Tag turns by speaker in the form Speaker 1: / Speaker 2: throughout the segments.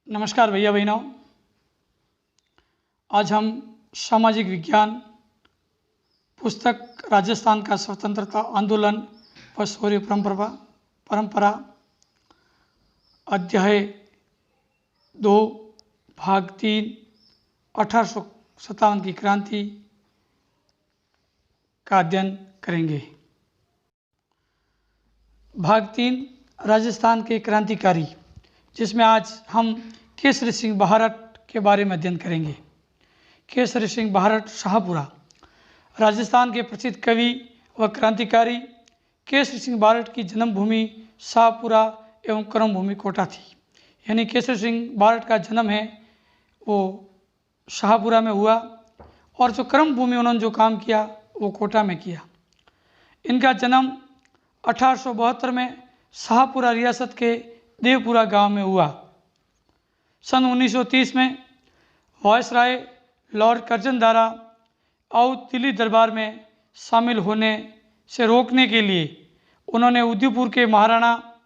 Speaker 1: नमस्कार भैया बहनों। आज हम सामाजिक विज्ञान पुस्तक राजस्थान का स्वतंत्रता आंदोलन व शौर्य परंपरा अध्याय 2 भाग 3 1857 की क्रांति का अध्ययन करेंगे। भाग 3 राजस्थान के क्रांतिकारी, जिसमें आज हम केसरी सिंह बाहरट के बारे में अध्ययन करेंगे। केसरी सिंह बाहरट शाहपुरा राजस्थान के प्रसिद्ध कवि व क्रांतिकारी केसरी सिंह बाहरट की जन्मभूमि शाहपुरा एवं कर्मभूमि कोटा थी। यानी केसरी सिंह बाहरट का जन्म है वो शाहपुरा में हुआ और जो कर्मभूमि उन्होंने जो काम किया वो कोटा में किया। इनका जन्म 1872 में शाहपुरा रियासत के देवपुरा गांव में हुआ। सन 1930 में वायसराय लॉर्ड कर्जन द्वारा आउट दिल्ली दरबार में शामिल होने से रोकने के लिए उन्होंने उदयपुर के महाराणा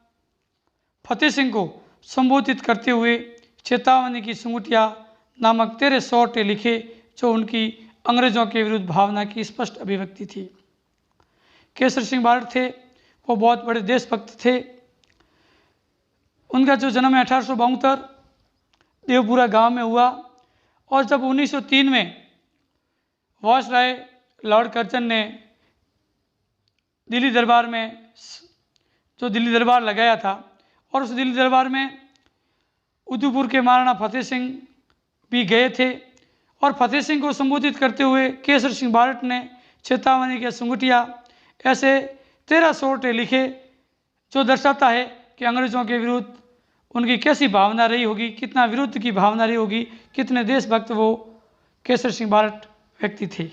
Speaker 1: फतेह सिंह को संबोधित करते हुए चेतावनी की संगुटिया नामक 13 सौटे लिखे, जो उनकी अंग्रेजों के विरुद्ध भावना की स्पष्ट अभिव्यक्ति थी। केसरी सिंह बाहरट थे वो बहुत बड़े देशभक्त थे। उनका जो जन्म है 1872 देवपुरा गांव में हुआ और जब 1903 में वायसराय लॉर्ड कर्जन ने दिल्ली दरबार में जो दिल्ली दरबार लगाया था और उस दिल्ली दरबार में उदयपुर के महाराणा फतेह सिंह भी गए थे और फतेह सिंह को संबोधित करते हुए केसरी सिंह बाहरट ने चेतावनी के संगुटिया ऐसे 13 सौटे लिखे, जो दर्शाता है कि अंग्रेजों के विरुद्ध उनकी कैसी भावना रही होगी, कितना विरुद्ध की भावना रही होगी, कितने देशभक्त वो केसरी सिंह बाहरट व्यक्ति थे।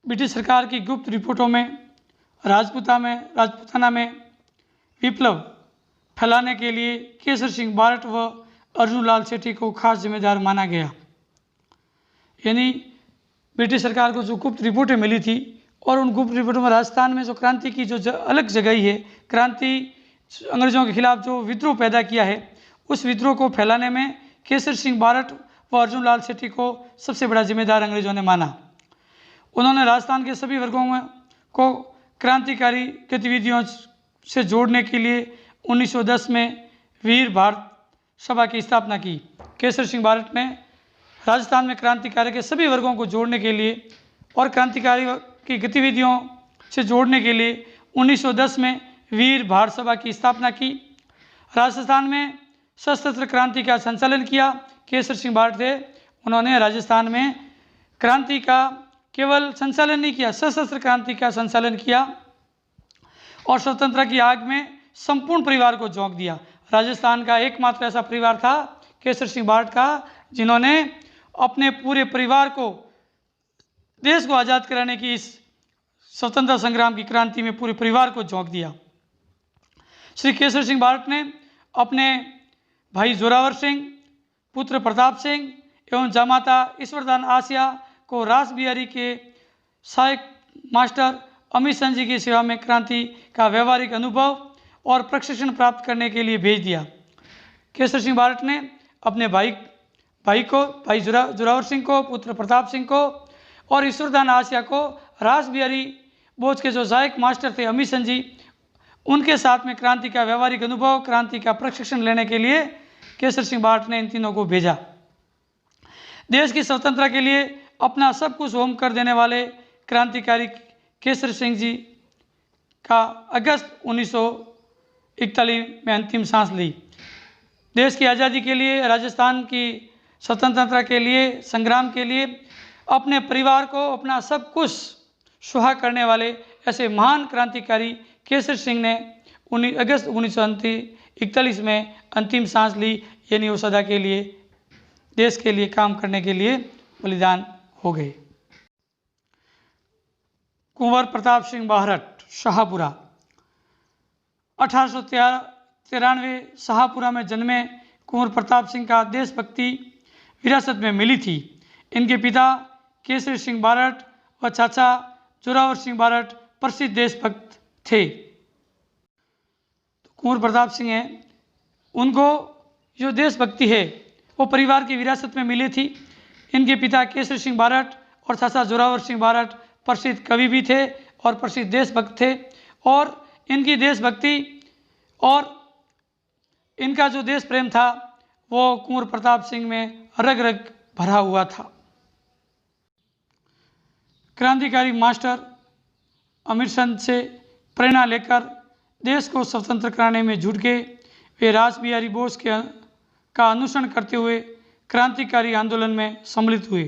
Speaker 1: ब्रिटिश सरकार की गुप्त रिपोर्टों में राजपूताना में विप्लव फैलाने के लिए केसरी सिंह बाहरट व अर्जुन लाल सेठी को खास जिम्मेदार माना गया। यानी ब्रिटिश सरकार को जो गुप्त रिपोर्टें मिली थी और उन गुप्त रिपोर्टों में राजस्थान में जो क्रांति की जो अलग जगह है, क्रांति अंग्रेजों के खिलाफ जो विद्रोह पैदा किया है, उस विद्रोह को फैलाने में केसरी सिंह बाहरट व अर्जुन लाल सेठी को सबसे बड़ा जिम्मेदार अंग्रेजों ने माना। उन्होंने राजस्थान के सभी वर्गों को क्रांतिकारी गतिविधियों से जोड़ने के लिए 1910 में वीर भारत सभा की स्थापना की। केसरी सिंह बाहरट ने राजस्थान में क्रांतिकारी के सभी वर्गों को जोड़ने के लिए और क्रांतिकारी की गतिविधियों से जोड़ने के लिए 1910 में वीर भारत सभा की स्थापना की। राजस्थान में सशस्त्र क्रांति का संचालन किया। केसरी सिंह बाहरट थे, उन्होंने राजस्थान में क्रांति का केवल संचालन नहीं किया, सशस्त्र क्रांति का संचालन किया और स्वतंत्रता की आग में संपूर्ण परिवार को झोंक दिया। राजस्थान का एकमात्र ऐसा परिवार था केसरी सिंह बाहरट का, जिन्होंने अपने पूरे परिवार को देश को आज़ाद कराने की इस स्वतंत्रता संग्राम की क्रांति में पूरे परिवार को झोंक दिया। श्री केसरी सिंह बाहरट ने अपने भाई जोरावर सिंह, पुत्र प्रताप सिंह एवं जामाता ईश्वरदान आसिया को रासबिहारी के सहायक मास्टर अमित सिंह जी की सेवा में क्रांति का व्यवहारिक अनुभव और प्रशिक्षण प्राप्त करने के लिए भेज दिया। केसरी सिंह बाहरट ने अपने भाई जोरावर सिंह को, पुत्र प्रताप सिंह को और ईश्वरदान आसिया को रासबिहारी बोझ के जो सहायक मास्टर थे अमित सिंह जी, उनके साथ में क्रांति का व्यवहारिक अनुभव, क्रांति का प्रशिक्षण लेने के लिए केसरी सिंह बाहरट ने इन तीनों को भेजा। देश की स्वतंत्रता के लिए अपना सब कुछ होम कर देने वाले क्रांतिकारी केसरी सिंह जी का अगस्त 1941 में अंतिम सांस ली। देश की आज़ादी के लिए, राजस्थान की स्वतंत्रता के लिए, संग्राम के लिए अपने परिवार को अपना सब कुछ सुहा करने वाले ऐसे महान क्रांतिकारी केसरी सिंह ने अगस्त 1941 में अंतिम सांस ली। यानी वो सदा के लिए देश के लिए काम करने के लिए बलिदान हो गए। कुंवर प्रताप सिंह बाहरट शाहपुरा 1893 शाहपुरा में जन्मे कुंवर प्रताप सिंह का देशभक्ति विरासत में मिली थी। इनके पिता केसरी सिंह बाहरट व चाचा जोरावर सिंह बाहरट प्रसिद्ध देशभक्त थे। कुंवर प्रताप सिंह हैं उनको जो देशभक्ति है वो परिवार की विरासत में मिली थी। इनके पिता केसर सिंह बारट और चाचा जोरावर सिंह बारट प्रसिद्ध कवि भी थे और प्रसिद्ध देशभक्त थे, और इनकी देशभक्ति और इनका जो देश प्रेम था वो कुंवर प्रताप सिंह में रग रग भरा हुआ था। क्रांतिकारी मास्टर अमरचंद से प्रेरणा लेकर देश को स्वतंत्र कराने में जुट गए। वे रासबिहारी बोस का अनुसरण करते हुए क्रांतिकारी आंदोलन में सम्मिलित हुए।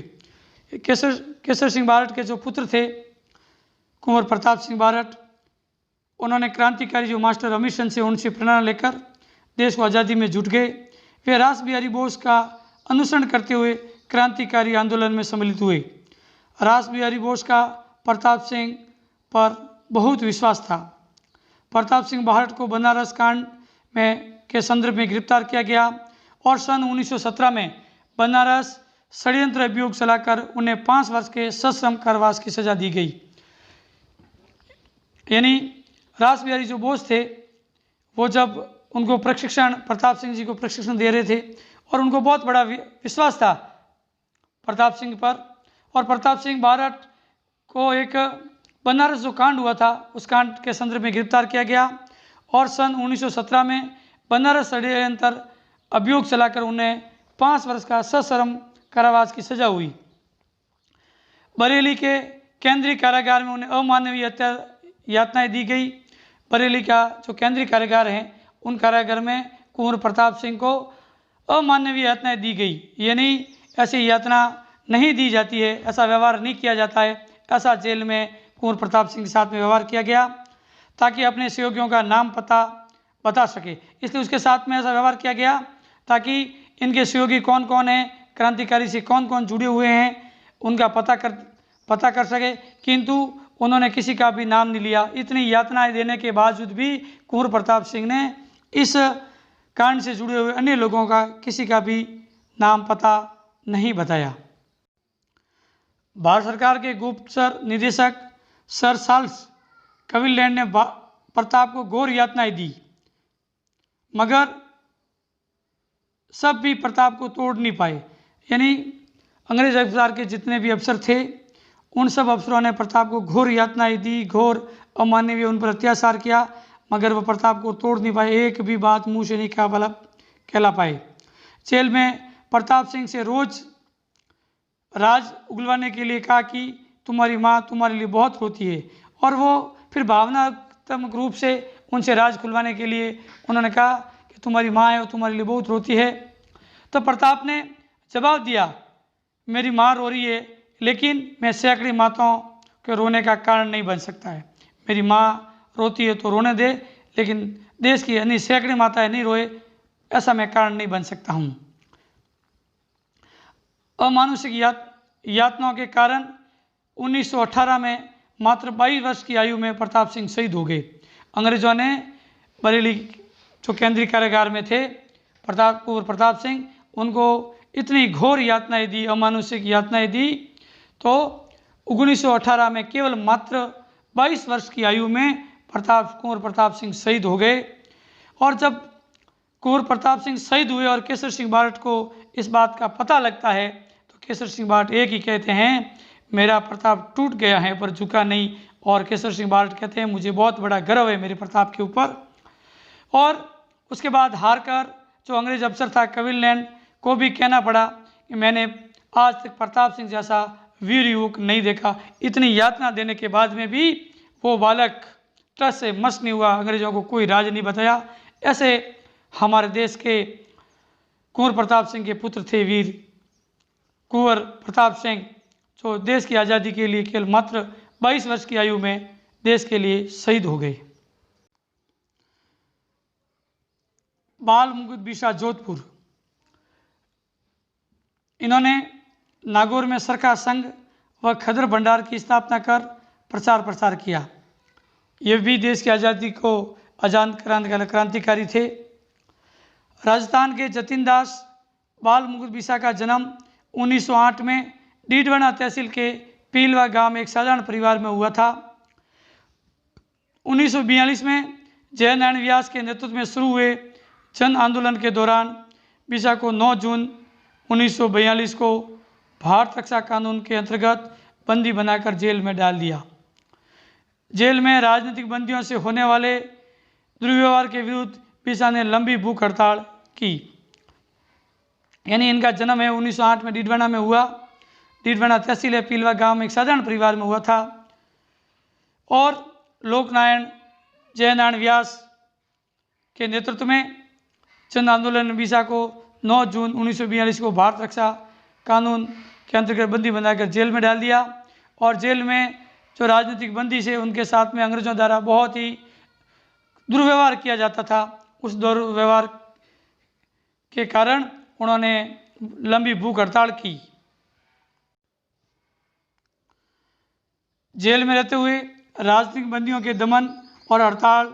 Speaker 1: केसर सिंह बारट के जो पुत्र थे कुंवर प्रताप सिंह बारट, उन्होंने क्रांतिकारी जो मास्टर अमरचंद से उनसे प्रेरणा लेकर देश को आज़ादी में जुट गए। वे रासबिहारी बोस का अनुसरण करते हुए क्रांतिकारी आंदोलन में सम्मिलित हुए। रासबिहारी बोस का प्रताप सिंह पर बहुत विश्वास था। प्रताप सिंह बारट को बनारस कांड के संदर्भ में गिरफ्तार किया गया और सन 1917 में बनारस षड्यंत्र अभियोग चलाकर उन्हें 5 वर्ष के सश्रम कारावास की सजा दी गई। यानी रासबिहारी जो बोस थे वो जब उनको प्रशिक्षण, प्रताप सिंह जी को प्रशिक्षण दे रहे थे और उनको बहुत बड़ा विश्वास था प्रताप सिंह पर, और प्रताप सिंह बारट को एक बनारस जो कांड हुआ था उस कांड के संदर्भ में गिरफ्तार किया गया और सन 1917 में बनारस षड्यंत्र अभियोग चलाकर उन्हें 5 वर्ष का सश्रम कारावास की सजा हुई। बरेली के केंद्रीय कारागार में उन्हें अमानवीय यातनाएं दी गई। बरेली का जो केंद्रीय कारागार है उन कारागार में कुंवर प्रताप सिंह को अमानवीय यातनाएं दी गई। यानी ऐसी यातना नहीं दी जाती है, ऐसा व्यवहार नहीं किया जाता है, ऐसा जेल में कुंवर प्रताप सिंह के साथ में व्यवहार किया गया ताकि अपने सहयोगियों का नाम पता बता सके। इसलिए उसके साथ में ऐसा व्यवहार किया गया ताकि इनके सहयोगी कौन कौन हैं, क्रांतिकारी से कौन कौन जुड़े हुए हैं, उनका पता कर सके, किंतु उन्होंने किसी का भी नाम नहीं लिया। इतनी यातनाएं देने के बावजूद भी कुंवर प्रताप सिंह ने इस कांड से जुड़े हुए अन्य लोगों का किसी का भी नाम पता नहीं बताया। भारत सरकार के गुप्तचर निदेशक सर चार्ल्स कविलैंड ने प्रताप को घोर यातनाएं दी, मगर सब भी प्रताप को तोड़ नहीं पाए। यानी अंग्रेज अफसर के जितने भी अफसर थे उन सब अफसरों ने प्रताप को घोर यातनाएं दी, घोर अमानवीय उन पर अत्याचार किया, मगर वह प्रताप को तोड़ नहीं पाए, एक भी बात मुंह से नहीं कहला पाए। जेल में प्रताप सिंह से रोज राज उगलवाने के लिए कहा कि तुम्हारी माँ तुम्हारे लिए बहुत रोती है, और वो फिर भावनात्मक रूप से उनसे राज खुलवाने के लिए उन्होंने कहा कि तुम्हारी माँ है वो तुम्हारे लिए बहुत रोती है। तो प्रताप ने जवाब दिया, मेरी माँ रो रही है लेकिन मैं सैकड़ी माताओं के रोने का कारण नहीं बन सकता है। मेरी माँ रोती है तो रोने दे, लेकिन देश की अन्य सैकड़ी माताएं नहीं रोए ऐसा मैं कारण नहीं बन सकता हूँ। अमानुषिक यातनाओं के कारण 1918 में मात्र 22 वर्ष की आयु में प्रताप सिंह शहीद हो गए। अंग्रेजों ने बरेली जो केंद्रीय कारागार में थे कुंवर प्रताप सिंह, उनको इतनी घोर यातनाएं दी, अमानुषिक यातनाएं दी, तो 1918 में केवल मात्र 22 वर्ष की आयु में कुंवर प्रताप सिंह शहीद हो गए। और जब कुंवर प्रताप सिंह शहीद हुए और केसर सिंह बारट को इस बात का पता लगता है तो केसर सिंह बारट एक ही कहते हैं, मेरा प्रताप टूट गया है पर झुका नहीं। और केसर सिंह बारट कहते हैं, मुझे बहुत बड़ा गर्व है मेरे प्रताप के ऊपर। और उसके बाद हार कर जो अंग्रेज अफसर था कविलैंड को भी कहना पड़ा कि मैंने आज तक प्रताप सिंह जैसा वीर युवक नहीं देखा। इतनी यातना देने के बाद में भी वो बालक ट्रस्ट से मस नहीं हुआ, अंग्रेजों को कोई राज नहीं बताया। ऐसे हमारे देश के कुंवर प्रताप सिंह के पुत्र थे वीर कुंवर प्रताप सिंह, जो देश की आज़ादी के लिए केवल मात्र 22 वर्ष की आयु में देश के लिए शहीद हो गए। बाल मुकुंद बिरसा जोधपुर, इन्होंने नागौर में सरखा संघ व खदर भंडार की स्थापना कर प्रचार प्रसार किया। ये भी देश की आज़ादी को आजाद क्रांतिकारी थे। राजस्थान के जतिन दास बाल मुकुंद बिरसा का जन्म 1908 में डीडवाना तहसील के पीलवा गांव में एक साधारण परिवार में हुआ था। 1942 में जयनारायण व्यास के नेतृत्व में शुरू हुए जन आंदोलन के दौरान बिसा को 9 जून 1942 को भारत रक्षा कानून के अंतर्गत बंदी बनाकर जेल में डाल दिया। जेल में राजनीतिक बंदियों से होने वाले दुर्व्यवहार के विरुद्ध बिसा ने लंबी भूख हड़ताल की। यानी इनका जन्म है 1908 में डीडवाना में हुआ। डीडवाना तहसील है पीलवा गांव में एक साधारण परिवार में हुआ था। और लोकनारायण जयनारायण व्यास के नेतृत्व में जन आंदोलन ने बिसा को 9 जून 1942 को भारत रक्षा कानून के अंतर्गत बंदी बनाकर जेल में डाल दिया। और जेल में जो राजनीतिक बंदी से उनके साथ में अंग्रेजों द्वारा बहुत ही दुर्व्यवहार किया जाता था, उस दुर्व्यवहार के कारण उन्होंने लंबी भूख हड़ताल की। जेल में रहते हुए राजनीतिक बंदियों के दमन और हड़ताल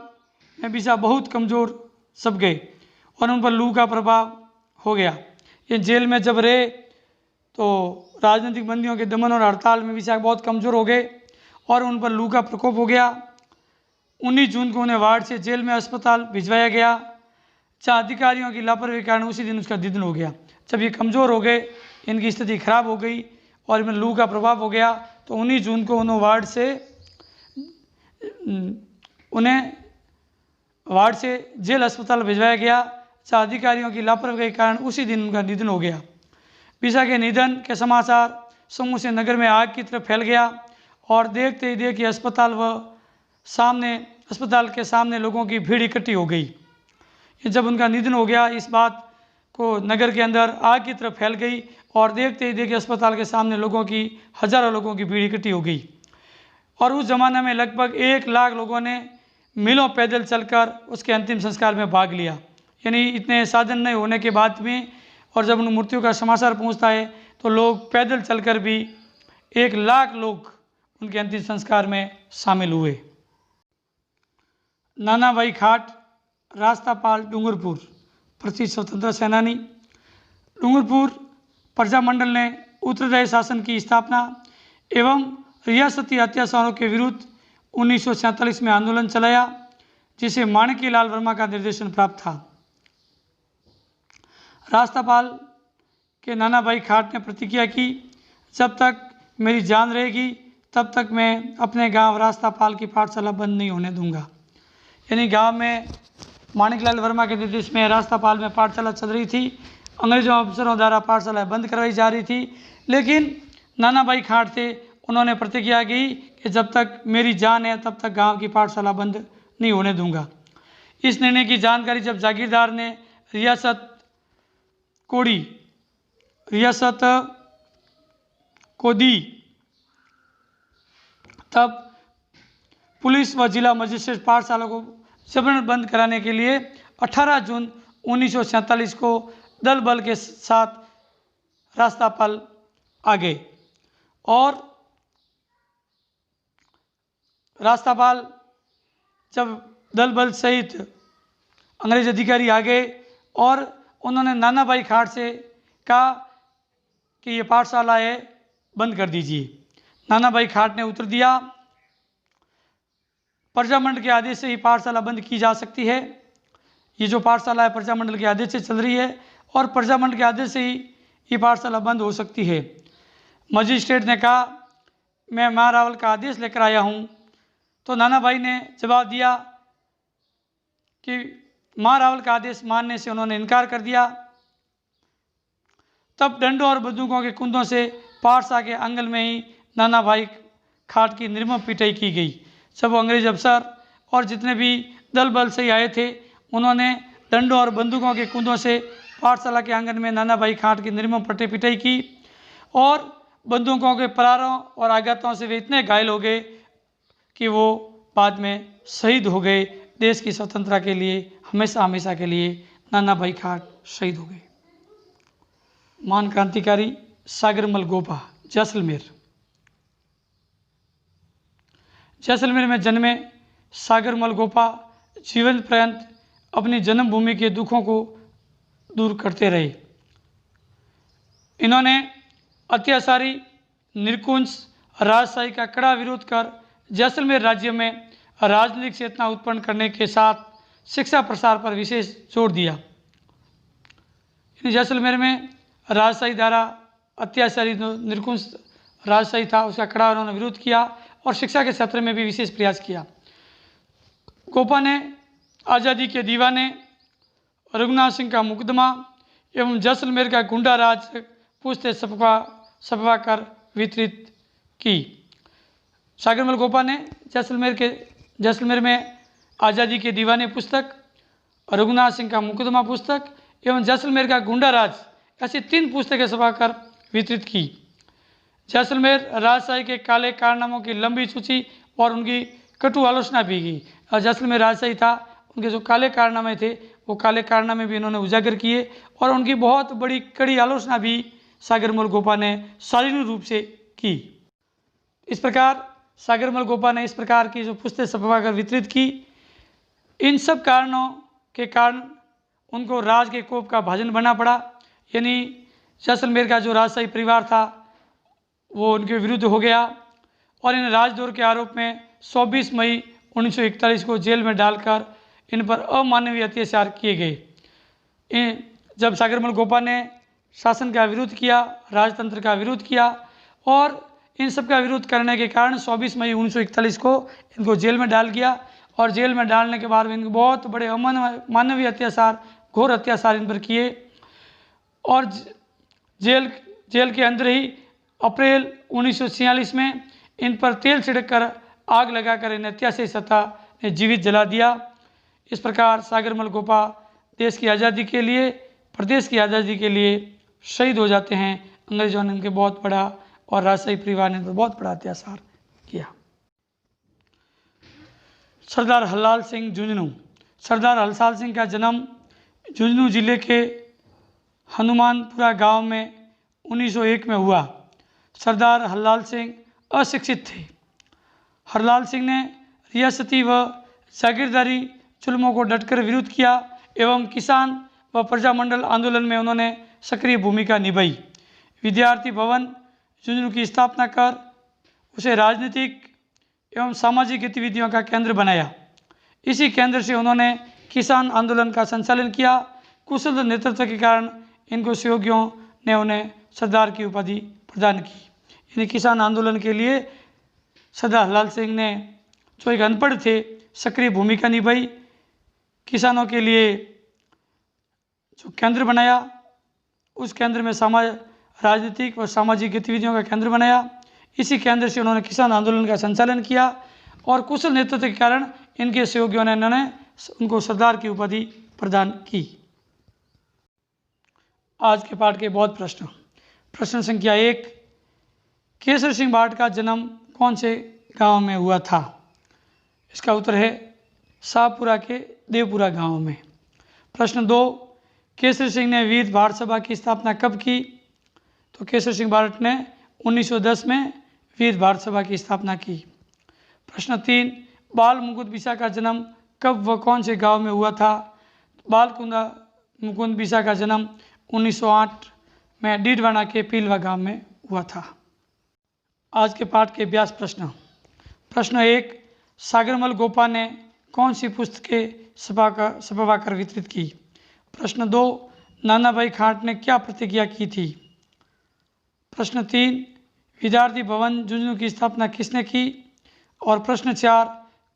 Speaker 1: में बिसा बहुत कमज़ोर सब गए और उन पर लू का प्रभाव हो गया। ये जेल में जब रहे तो राजनीतिक बंदियों के दमन और हड़ताल में बिसा बहुत कमज़ोर हो गए और उन पर लू का प्रकोप हो गया। 19 जून को उन्हें वार्ड से जेल में अस्पताल भिजवाया गया, जहाँ अधिकारियों की लापरवाही के कारण उसी दिन उसका निधन हो गया। जब ये कमज़ोर हो गए, इनकी स्थिति खराब हो गई और इनमें लू का प्रभाव हो गया, तो 19 जून को उन्हें वार्ड से जेल अस्पताल भिजवाया गया, जहाँ अधिकारियों की लापरवाही के कारण उसी दिन उनका निधन हो गया। बिसा के निधन के समाचार समूचे नगर में आग की तरह फैल गया और देखते ही देखिए अस्पताल के सामने लोगों की भीड़ इकट्ठी हो गई। जब उनका निधन हो गया, इस बात को नगर के अंदर आग की तरफ फैल गई और देखते ही देखिए अस्पताल के सामने हजारों लोगों की भीड़ इकट्ठी हो गई। और उस ज़माने में लगभग 1 लाख लोगों ने मीलों पैदल चलकर उसके अंतिम संस्कार में भाग लिया। यानी इतने साधन नहीं होने के बाद में, और जब उन मृत्यु का समाचार पहुंचता है तो लोग पैदल चलकर भी 1 लाख लोग उनके अंतिम संस्कार में शामिल हुए। नाना भाई खाट रास्तापाल डूंगरपुर प्रसिद्ध स्वतंत्रता सेनानी। डूंगरपुर प्रजामंडल ने उत्तरदायी शासन की स्थापना एवं रियासती अत्याचारों के विरुद्ध 1947 में आंदोलन चलाया, जिसे माणिक्यलाल वर्मा का निर्देशन प्राप्त था। रास्तापाल के नाना भाई खाट ने प्रतिज्ञा की, जब तक मेरी जान रहेगी तब तक मैं अपने गांव रास्तापाल की पाठशाला बंद नहीं होने दूंगा। यानी गांव में माणिक्यलाल वर्मा के निर्देश में रास्तापाल में पाठशाला चल रही थी। अंग्रेजों अफसरों द्वारा पाठशाला बंद करवाई जा रही थी, लेकिन नाना भाई खाट थे, उन्होंने प्रतिज्ञा की कि जब तक मेरी जान है तब तक गांव की पाठशाला बंद नहीं होने दूंगा। इस निर्णय की जानकारी जब जागीरदार ने रियासत को दी, तब पुलिस व जिला मजिस्ट्रेट पाठशाला को जबरन बंद कराने के लिए 18 जून 1947 को दल बल के साथ रास्तापाल आ गए। और रास्तापाल जब दल बल सहित अंग्रेज अधिकारी आ गए और उन्होंने नाना भाई खाट से कहा कि ये पाठशाला है, बंद कर दीजिए। नाना भाई खाट ने उत्तर दिया, प्रजामंडल के आदेश से ही पाठशाला बंद की जा सकती है। ये जो पाठशाला है प्रजामंडल के आदेश से चल रही है और प्रजामंडल के आदेश से ही ये पाठशाला बंद हो सकती है। मजिस्ट्रेट ने कहा, मैं महारावल का आदेश लेकर आया हूँ। तो नाना भाई ने जवाब दिया कि महारावल का आदेश मानने से उन्होंने इनकार कर दिया। तब डंडों और बंदूकों के कुंदों से पाठशाला के आंगन में ही नाना भाई खाट की निर्मम पिटाई की गई। सब अंग्रेज अफसर और जितने भी दल बल से आए थे, उन्होंने डंडों और बंदूकों के कुंदों से पाठशाला के आंगन में नाना भाई खाट की निर्मम पिटाई की और बंदूकों के परारों और आघातों से वे इतने घायल हो गए कि वो बाद में शहीद हो गए। देश की स्वतंत्रता के लिए हमेशा के लिए नाना भाई खाट शहीद हो गए। महान क्रांतिकारी सागरमल गोपा जैसलमेर। जैसलमेर में जन्मे सागरमल गोपा जीवन पर्यंत अपनी जन्मभूमि के दुखों को दूर करते रहे। इन्होंने अत्याचारी निरकुंज राजशाही का कड़ा विरोध कर जैसलमेर राज्य में राजनीतिक चेतना उत्पन्न करने के साथ शिक्षा प्रसार पर विशेष जोर दिया। जैसलमेर में राजशाही द्वारा अत्याचारी जो निरंकुश राजशाही था उसका कड़ा उन्होंने विरोध किया और शिक्षा के क्षेत्र में भी विशेष प्रयास किया। गोपा ने आज़ादी के दीवाने, रघुनाथ सिंह का मुकदमा एवं जैसलमेर का गुंडा राज पुस्तक छपवा कर वितरित की। सागरमल गोपा ने जैसलमेर में आज़ादी के दीवाने पुस्तक, रघुनाथ सिंह का मुकदमा पुस्तक एवं जैसलमेर का गुंडा राज ऐसी 3 पुस्तकें छपाकर वितरित की। जैसलमेर राजशाही के काले कारनामों की लंबी सूची और उनकी कटु आलोचना भी की। और जैसलमेर राजशाही था, उनके जो काले कारनामे थे वो काले कारनामे भी इन्होंने उजागर किए और उनकी बहुत बड़ी कड़ी आलोचना भी सागरमल गोपा ने शालीन रूप से की। इस प्रकार सागरमल गोपा ने इस प्रकार की जो पुस्तकें छपवाकर वितरित की, इन सब कारणों के कारण उनको राज के कोप का भाजन बनना पड़ा। यानी जैसलमेर का जो राजशाही परिवार था वो उनके विरुद्ध हो गया और इन राजद्रोह के आरोप में 24 मई 1941 को जेल में डालकर इन पर अमानवीय अत्याचार किए गए। जब सागरमल गोपा ने शासन का विरोध किया, राजतंत्र का विरोध किया और इन सब का विरोध करने के कारण 24 मई 1941 को इनको जेल में डाल गया और जेल में डालने के बाद इनको बहुत बड़े अमानवीय अत्याचार, घोर अत्याचार इन पर किए और जेल के अंदर ही अप्रैल 1946 में इन पर तेल छिड़क कर आग लगाकर इन अत्याचारी सत्ता ने जीवित जला दिया। इस प्रकार सागरमल गोपा देश की आज़ादी के लिए, प्रदेश की आज़ादी के लिए शहीद हो जाते हैं। अंग्रेजों ने इनके बहुत बड़ा और राजशाही परिवार ने तो बहुत बड़ा अत्याचार किया। सरदार हरलाल सिंह झुंझुनू। सरदार हरलाल सिंह का जन्म झुंझुनू जिले के हनुमानपुरा गांव में 1901 में हुआ। सरदार हरलाल सिंह अशिक्षित थे। हरलाल सिंह ने रियासती व जागीरदारी जुल्मों को डटकर विरोध किया एवं किसान व प्रजामंडल आंदोलन में उन्होंने सक्रिय भूमिका निभाई। विद्यार्थी भवन झुंझुनू की स्थापना कर उसे राजनीतिक एवं सामाजिक गतिविधियों का केंद्र बनाया। इसी केंद्र से उन्होंने किसान आंदोलन का संचालन किया। कुशल नेतृत्व के कारण इनको सहयोगियों ने उन्हें सरदार की उपाधि प्रदान की। यानी किसान आंदोलन के लिए सरदार हरलाल सिंह ने, जो एक अनपढ़ थे, सक्रिय भूमिका निभाई। किसानों के लिए जो केंद्र बनाया, उस केंद्र में राजनीतिक और सामाजिक गतिविधियों का केंद्र बनाया। इसी केंद्र से उन्होंने किसान आंदोलन का संचालन किया और कुशल नेतृत्व के कारण इनके सहयोगियों ने उनको सरदार की उपाधि प्रदान की। आज के पाठ के बहुत प्रश्न। प्रश्न संख्या 1, केसर सिंह भाट का जन्म कौन से गांव में हुआ था? इसका उत्तर है शाहपुरा के देवपुरा गांव में। प्रश्न 2, केसर सिंह ने वीर भारत सभा की स्थापना कब की? तो केसर सिंह भाट ने 1910 में वीर भारत सभा की स्थापना की। प्रश्न 3, बाल मुकुंद बिसा का जन्म कब व कौन से गांव में हुआ था? बाल मुकुंद बिसा का जन्म 1908 में डीडवाना के पीलवा गांव में हुआ था। आज के पाठ के अभ्यास प्रश्न। प्रश्न 1, सागरमल गोपा ने कौन सी पुस्तकें छपवाकर वितरित की? प्रश्न 2, नाना भाई खाट ने क्या प्रतिज्ञा की थी? प्रश्न 3, विद्यार्थी भवन झुंझुनू की स्थापना किसने की? और प्रश्न 4,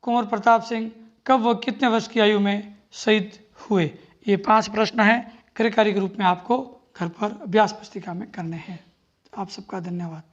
Speaker 1: कुंवर प्रताप सिंह कब व कितने वर्ष की आयु में शहीद हुए? ये 5 प्रश्न हैं, कार्यकारी के रूप में आपको घर पर अभ्यास पुस्तिका में करने हैं। आप सबका धन्यवाद।